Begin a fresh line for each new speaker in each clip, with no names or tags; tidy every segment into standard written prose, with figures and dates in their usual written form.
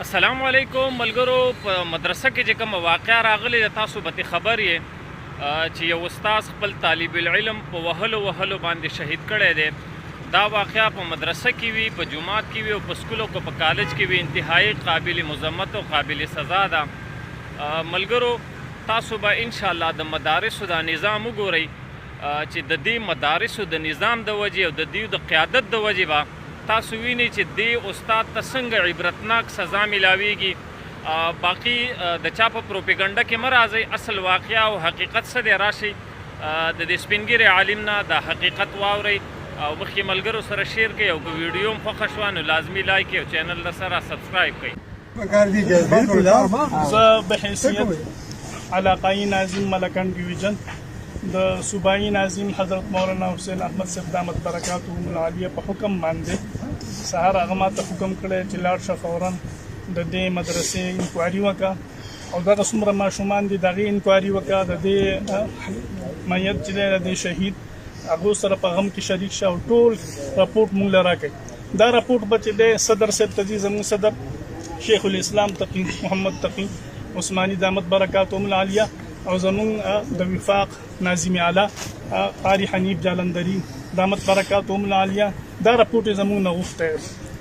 السلام علیکم ملګرو. په مدرسه کې چې کوم واقعا راغلی د تاسو به خبر یې چې یو استاد خپل طالب العلم په وهلو باندې شهید کړی دی. دا واقعا په مدرسه کې وي، په جماعت کې وي او په سکول او په کالج کې وي. انتهایی قابل مذمت او قابل سزا ده. ملګرو تاسو به ان شاء الله د مدارسو دا نظام وګورئ چې د دې مدارسو د نظام د وجې او د دې د قیادت د وجې به تاسو وینئ چې دې استاد ته څنګه عبرتناک سزا ملاویږي. باقي د چا په پروپیګنډه کې مه راځئ، اصل واقعه او حقیقت څه دی راشئ د دې سپین ږیري عالم نه دا حقیقت واورئ او مخکې ملګرو سره شیر کړئ او که ویډیو هم خوښه شوه نو لازمي لایک او چینل در سره سبسکرایب کړئ.
زه به حیثیت علاقائی ناظم ملکن ډویژن د صوبایي ناظم حضرت مولانا حسین احمد صاحب دامت برکاتهم العالیه په حکم باندې سهار هغه ماته حکم کړی چې لاړ شه فورا د دې مدرسې انکوایري وکړه او دغه څومره ماشومان دي د هغې انکوایري وکړه، د دې میت چې دی د دې شهید هغو سره په غم کې شریک شه او ټول راپورټ مونږ له راکړئ. دا راپورټ به چې دی صدر صاحب ته ځي، زموږ صدر شیخ الاسلام تقي محمد تقي عثماني دامت برکاتهم العالیه او زمونږ د وفاق ناظم اعلی قاری حنیف جالندری دامت برکاتهم العالیه دا راپورټ یې زمونږ نه غوښتی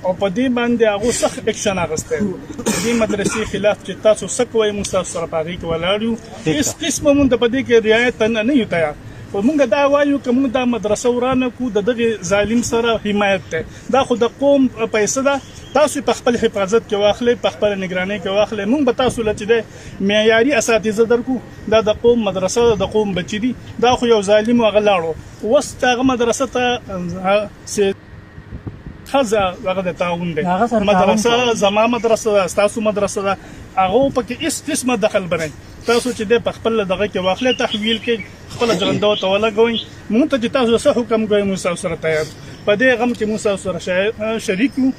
او په دې باندې هغو سخت اکشن اخیستی د دې مدرسې خلاف چې تاسو څه کوئ موږ ستاسو سره په هغې کې ولاړ یو. هېڅ قسمه مونږ د په دې کې رعایت نه یو تیار. خو مونږ دا وایو که مونږ دا مدرسه ورانه کړو د دغې ظالم سره حمایت دی. دا خو د قوم پیسه ده، تاسو په خپل حفاظت کې واخلئ، په خپل نگرانۍ کې واخلئ. مونږ به تاسو له چې دی معیاري اساتذه درکو. دا د قوم مدرسه ده، د قوم بچي دي. دا خو یو ظالم هغه لاړو، اوس هغه مدرسه ته خزه هغه د تعاون دی. مدرسه زما مدرسه ده، ستاسو مدرسه ده، هغه پکې هېڅ قسمه دخل بنئ. تاسو چې دی په خپل دغه کې واخلئ، تحویل کې خپله جغنده ورته ولګوئ. مونږ ته چې تاسو څه حکم کوئ موږ ستاسو سره تیار. په دې غم کې موږ ستاسو سره شریک یو.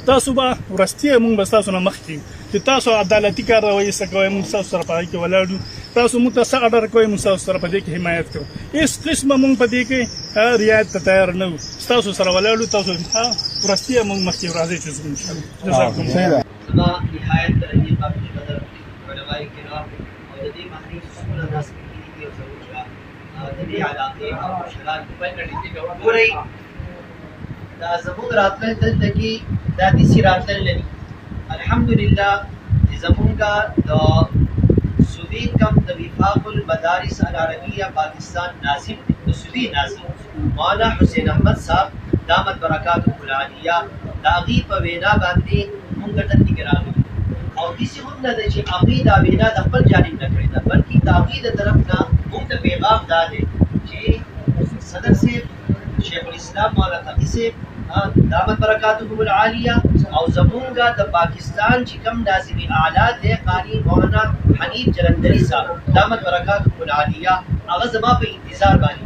تاسو به وروستي موږ به ستاسو نه مخکې یو چې تاسو عدالتي کاروایي څه کوئ موږ ستاسو سره په هغې کې ولاړ یو. تاسو موږ ته څه اډر کوئ موږ ستاسو سره په دې کې حمایت کوو. هېڅ قسمه موږ په دې کې رعایت ته تیار نه یو. ستاسو سره ولاړ یو. تاسو وروستي موږ مخکې راځئ چې زموږ انشاءالله.
زما نهایت درجې قابل قدر علماء کرام او د دې محرم څومره داسې کېږي دي او زموږ د دې علاقې او مشران ګورئ دا زموږ راتلل دلته کې دا داسې راتلل نه دي. الحمدلله چې زموږ د صوبې کم د وفاق المدارس العربیه پاکستان ناظم دی، د صوبې ناظم مولانا حسین احمد صاحب دامت برکاتهم العالیه د هغې په وینا باندې مونږ ته نگران یو او داسې هم نه ده چې هغوی دا وینا د خپل جانب نه کړې ده، بلکې د هغوی د طرف نه مونږ ته پیغام دا دی چې صدر صاحب شیخ الاسلام مولانا تقي صاحب دامت برکاتهم العالیه او زمونږ د پاکستان چې کوم ناظم اعلی دی قاری مولانا حنیف جلندری صاحب دامت برکاتهم العالیه هغه زما په انتظار باندې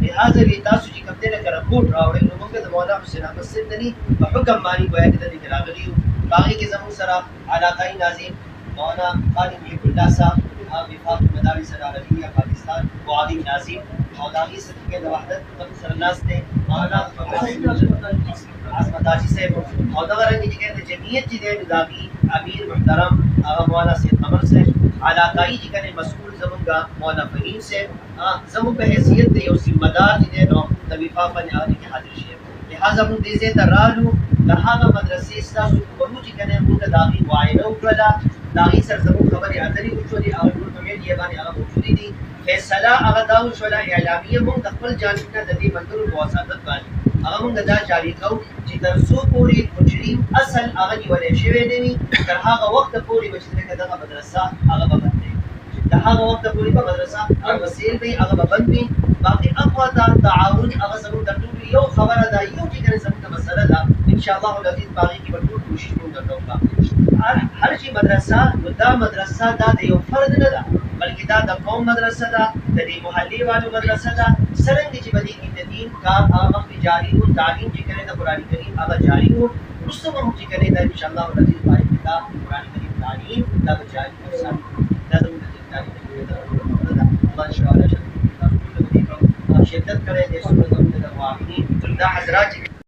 لہذا وی تاسو چې کوم دی لکه رپورټ راوړئ نو موږ د مولانا حسین احمد صاحب د په حکم باندې ګویا کې د دې راغلي یو. باقي کې زموږ سره علاقائی ناظم مولانا قاری محب الله صاحب وفاق المدارس العربیه پاکستان معاون ناظم او د هغې څخه د وحدت زموږ سره ناست دی مولانا عصمت حاجي صاحب او دغه رنګې چې د جمعیت چې دی نو د هغې امیر محترم هغه مولانا سید قمر صاحب علاقائی چې کوم مسؤول زموږ مولانا فهیم صاحب زموږ په حیثیت د یو ذمه دار چې دی نو د وفاق باندې هغه کې حاضر شي. لہذا موږ دې ځای ته رالو د هغه مدرسې ستاسو په ورو چې کنه موږ د هغې معاینه وکړله، د هغې سره زموږ خبرې اترې وشولې، هغه ټول په میډیا باندې هغه موجودې دي. فیصله هغه دا وشوله اعلامیه موږ د خپل جانب نه د دې ملګرو په وساطت باندې هغه موږ دا جاري کوو چې تر څو پورې مجرم اصل هغه نیولی شوی نه وي تر هغه وخته پورې به چې لکه دغه مدرسه هغه به بند وي، د هغه وخته پورې به مدرسه هغه به سیل وي، هغه به بند وي. باقي اقوا تعاون هغه زموږ د ټولو یو خبره ده، یو چې کومه زموږ د مسله ده انشاءالله العزیز په هغې کې به ټول کوشش موږ وکړو. هر چې مدرسه نو دا مدرسه دا د یو فرد نه ده بلکې دا د قوم مدرسه ده، د دې محلې والو مدرسه ده. څرنګه چې به دې کې د دین کار هغه مخکې جاري و، تعلیم چې کوې د قرآن کریم هغه جاري و، وروسته به هم چې کوې دا انشاءالله العزیز په هغې کې دا قرآن کریم تعلیم دا به جاري وساتو. دا زموږ د تعلیم الله انشاءالله شدت کړی دی. څومره زموږ د معاونین دا حضرات